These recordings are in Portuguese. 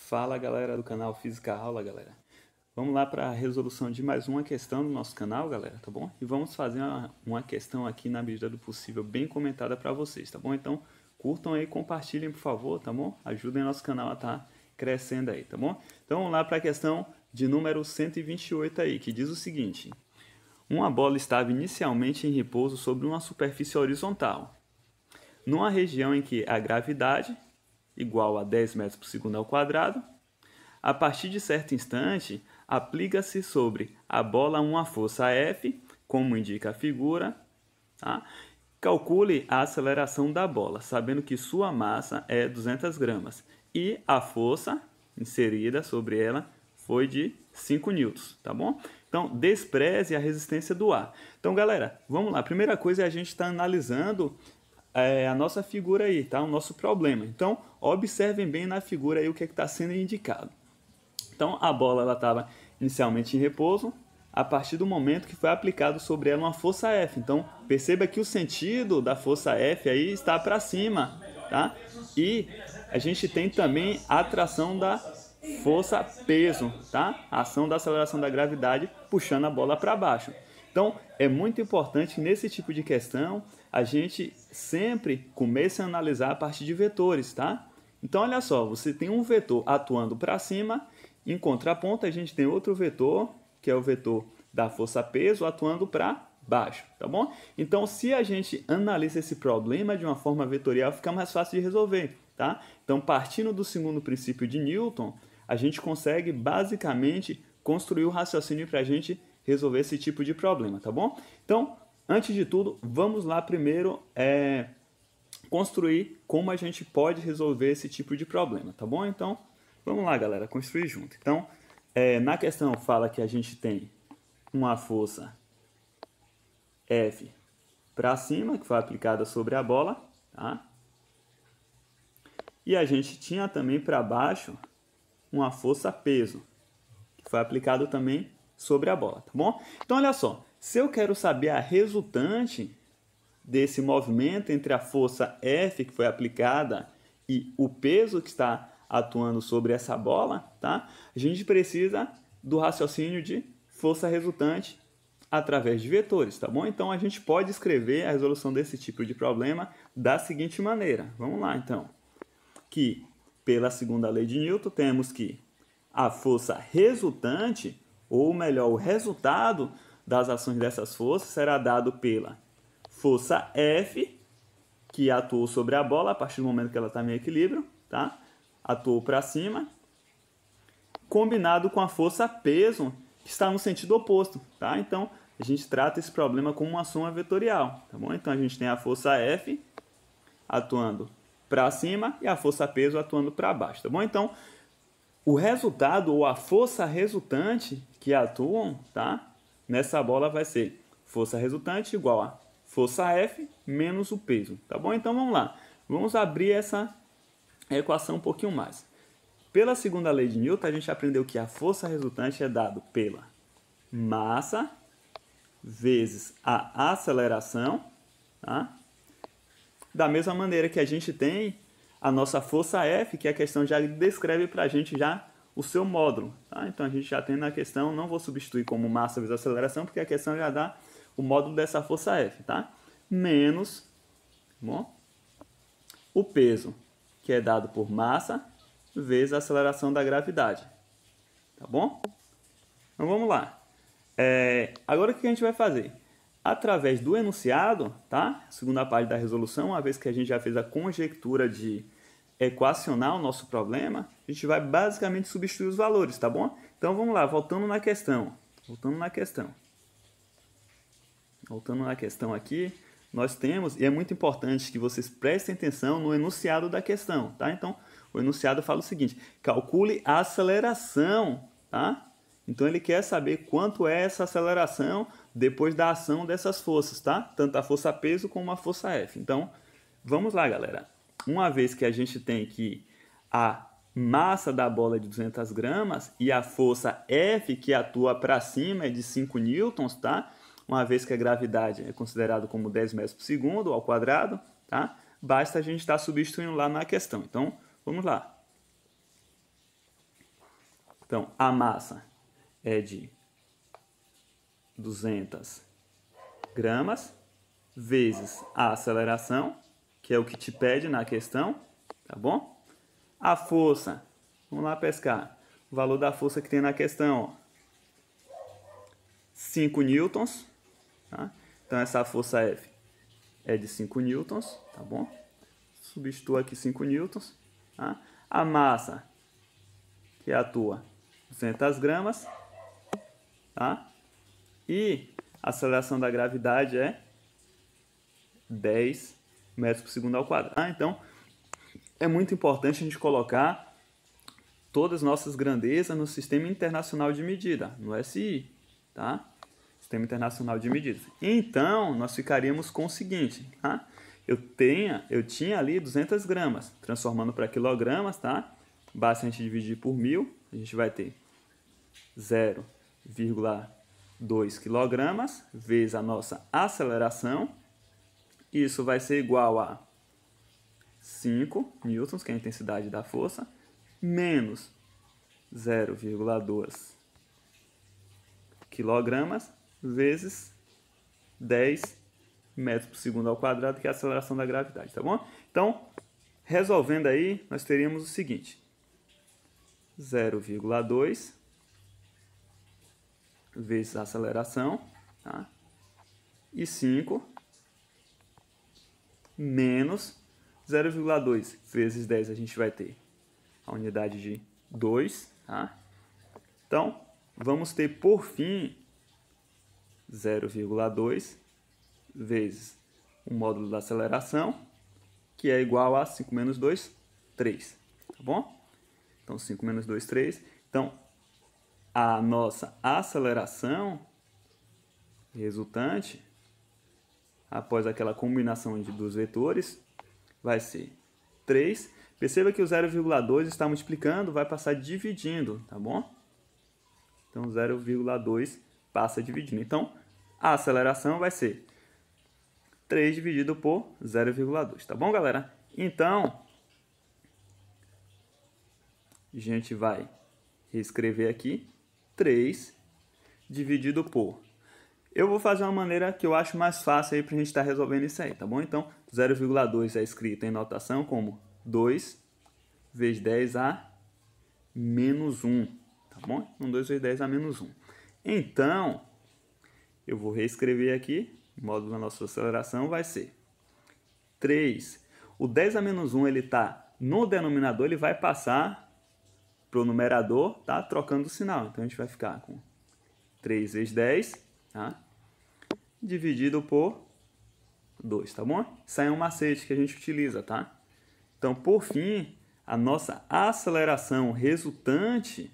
Fala galera do canal Física Aula, galera. Vamos lá para a resolução de mais uma questão do nosso canal, galera, tá bom? E vamos fazer uma questão aqui na medida do possível bem comentada para vocês, tá bom? Então curtam aí, compartilhem por favor, tá bom? Ajudem nosso canal a estar crescendo aí, tá bom? Então vamos lá para a questão de número 128 aí, que diz o seguinte: uma bola estava inicialmente em repouso sobre uma superfície horizontal, numa região em que a gravidade igual a 10 metros por segundo ao quadrado. A partir de certo instante, aplica-se sobre a bola uma força F, como indica a figura. Tá? Calcule a aceleração da bola, sabendo que sua massa é 200 gramas e a força inserida sobre ela foi de 5 newtons, tá bom? Então, despreze a resistência do ar. Então, galera, vamos lá. A primeira coisa é a gente estar analisando a nossa figura aí, tá? O nosso problema. Então, observem bem na figura aí o que está sendo indicado. Então, a bola estava inicialmente em repouso, a partir do momento que foi aplicado sobre ela uma força F. Então, perceba que o sentido da força F aí está para cima, tá? E a gente tem também a atração da força peso, tá? A ação da aceleração da gravidade puxando a bola para baixo. Então, é muito importante nesse tipo de questão a gente sempre comece a analisar a partir de vetores, tá? Então, olha só, você tem um vetor atuando para cima, em contraponto a gente tem outro vetor, que é o vetor da força-peso, atuando para baixo, tá bom? Então, se a gente analisa esse problema de uma forma vetorial, fica mais fácil de resolver, tá? Então, partindo do segundo princípio de Newton, a gente consegue basicamente construir o raciocínio para a gente resolver esse tipo de problema, tá bom? Então, antes de tudo, vamos lá primeiro construir como a gente pode resolver esse tipo de problema, tá bom? Então, vamos lá, galera, construir junto. Então, na questão fala que a gente tem uma força F para cima, que foi aplicada sobre a bola, tá? E a gente tinha também para baixo uma força peso, que foi aplicado também sobre a bola, tá bom? Então, olha só, se eu quero saber a resultante desse movimento entre a força F que foi aplicada e o peso que está atuando sobre essa bola, tá? A gente precisa do raciocínio de força resultante através de vetores, tá bom? Então, a gente pode escrever a resolução desse tipo de problema da seguinte maneira. Vamos lá, então. Que, pela segunda lei de Newton, temos que a força resultante, ou melhor, o resultado das ações dessas forças será dado pela força F, que atuou sobre a bola a partir do momento que ela está em equilíbrio, tá? Atuou para cima, combinado com a força peso, que está no sentido oposto, tá? Então, a gente trata esse problema como uma soma vetorial, tá bom? Então, a gente tem a força F atuando para cima e a força peso atuando para baixo, tá bom? Então, o resultado ou a força resultante que atuam, tá? Nessa bola vai ser força resultante igual a força F menos o peso, tá bom? Então vamos lá. Vamos abrir essa equação um pouquinho mais. Pela segunda lei de Newton, a gente aprendeu que a força resultante é dado pela massa vezes a aceleração, tá? Da mesma maneira que a gente tem a nossa força F, que a questão já descreve para a gente já o seu módulo. Tá? Então, a gente já tem na questão, não vou substituir como massa vezes aceleração, porque a questão já dá o módulo dessa força F. Tá? Menos bom, o peso, que é dado por massa vezes a aceleração da gravidade. Tá bom? Então, vamos lá. Agora, o que a gente vai fazer? Através do enunciado, tá? Segunda parte da resolução, uma vez que a gente já fez a conjectura de equacionar o nosso problema, a gente vai basicamente substituir os valores, tá bom? Então vamos lá, voltando na questão aqui, nós temos, e é muito importante que vocês prestem atenção no enunciado da questão, tá? Então, o enunciado fala o seguinte: calcule a aceleração, tá? Então ele quer saber quanto é essa aceleração depois da ação dessas forças, tá? Tanto a força peso como a força F. Então, vamos lá, galera. Uma vez que a gente tem que a massa da bola é de 200 gramas e a força F que atua para cima é de 5 newtons, tá? Uma vez que a gravidade é considerada como 10 metros por segundo ao quadrado, tá? Basta a gente estar substituindo lá na questão. Então, vamos lá. Então, a massa é de 200 gramas, vezes a aceleração, que é o que te pede na questão, tá bom? A força, vamos lá pescar. O valor da força que tem na questão, ó, 5 newtons, tá? Então, essa força F é de 5 newtons, tá bom? Substitua aqui 5 newtons, tá? A massa que atua, 200 gramas, tá? E a aceleração da gravidade é 10 metros por segundo ao quadrado. Então, é muito importante a gente colocar todas as nossas grandezas no Sistema Internacional de Medida, no SI, tá? Sistema Internacional de Medidas. Então, nós ficaríamos com o seguinte, tá? Eu tinha ali 200 gramas, transformando para quilogramas, tá? Basta a gente dividir por 1000, a gente vai ter 0,2 quilogramas vezes a nossa aceleração. Isso vai ser igual a 5 newtons, que é a intensidade da força, menos 0,2 quilogramas vezes 10 metros por segundo ao quadrado, que é a aceleração da gravidade, tá bom? Então, resolvendo aí, nós teríamos o seguinte: 0,2 vezes a aceleração, tá? E 5 menos 0,2 vezes 10, a gente vai ter a unidade de 2, tá? Então, vamos ter por fim 0,2 vezes o módulo da aceleração, que é igual a 5 menos 2, 3, tá bom? Então, 5 menos 2, 3. Então, a nossa aceleração resultante, após aquela combinação dos vetores, vai ser 3. Perceba que o 0,2 está multiplicando, vai passar dividindo, tá bom? Então, 0,2 passa dividindo. Então, a aceleração vai ser 3 dividido por 0,2, tá bom, galera? Então, a gente vai reescrever aqui 3 dividido por... Eu vou fazer uma maneira que eu acho mais fácil aí pra gente estar resolvendo isso aí, tá bom? Então, 0,2 é escrito em notação como 2 vezes 10 a menos 1, tá bom? Então, 2 vezes 10 a menos 1. Então, eu vou reescrever aqui, o módulo da nossa aceleração vai ser 3. O 10 a menos 1, ele está no denominador, ele vai passar para o numerador, tá? Trocando o sinal. Então, a gente vai ficar com 3 vezes 10, tá? Dividido por 2, tá bom? Isso aí é um macete que a gente utiliza, tá? Então, por fim, a nossa aceleração resultante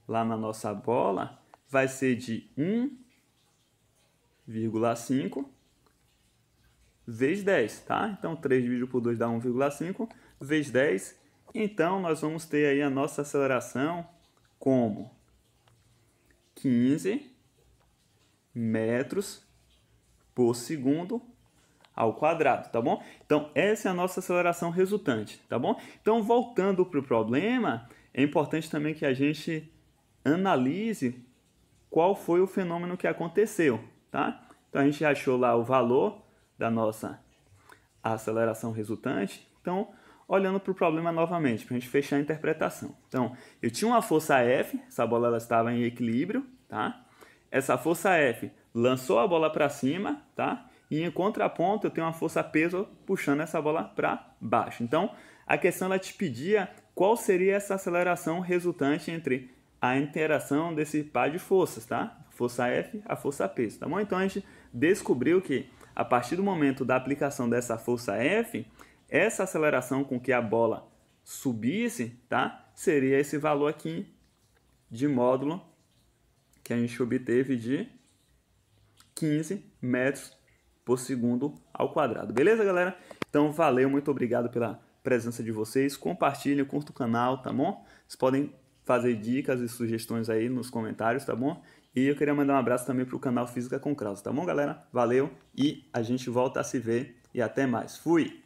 lá na nossa bola vai ser de 1,5 vezes 10, tá? Então, 3 dividido por 2 dá 1,5 vezes 10. Então, nós vamos ter aí a nossa aceleração como 15 metros por segundo ao quadrado, tá bom? Então, essa é a nossa aceleração resultante, tá bom? Então, voltando para o problema, é importante também que a gente analise qual foi o fenômeno que aconteceu, tá? Então, a gente achou lá o valor da nossa aceleração resultante. Então, olhando para o problema novamente, para a gente fechar a interpretação. Então, eu tinha uma força F, essa bola ela estava em equilíbrio, tá? Essa força F lançou a bola para cima, tá? E em contraponto, eu tenho uma força peso puxando essa bola para baixo. Então, a questão ela te pedia qual seria essa aceleração resultante entre a interação desse par de forças, tá? Força F, a força peso, tá bom? Então, a gente descobriu que, a partir do momento da aplicação dessa força F, essa aceleração com que a bola subisse, tá? Seria esse valor aqui de módulo que a gente obteve de 15 metros por segundo ao quadrado. Beleza, galera? Então, valeu, muito obrigado pela presença de vocês. Compartilhem, curta o canal, tá bom? Vocês podem fazer dicas e sugestões aí nos comentários, tá bom? E eu queria mandar um abraço também para o canal Física com Krause, tá bom, galera? Valeu e a gente volta a se ver e até mais. Fui!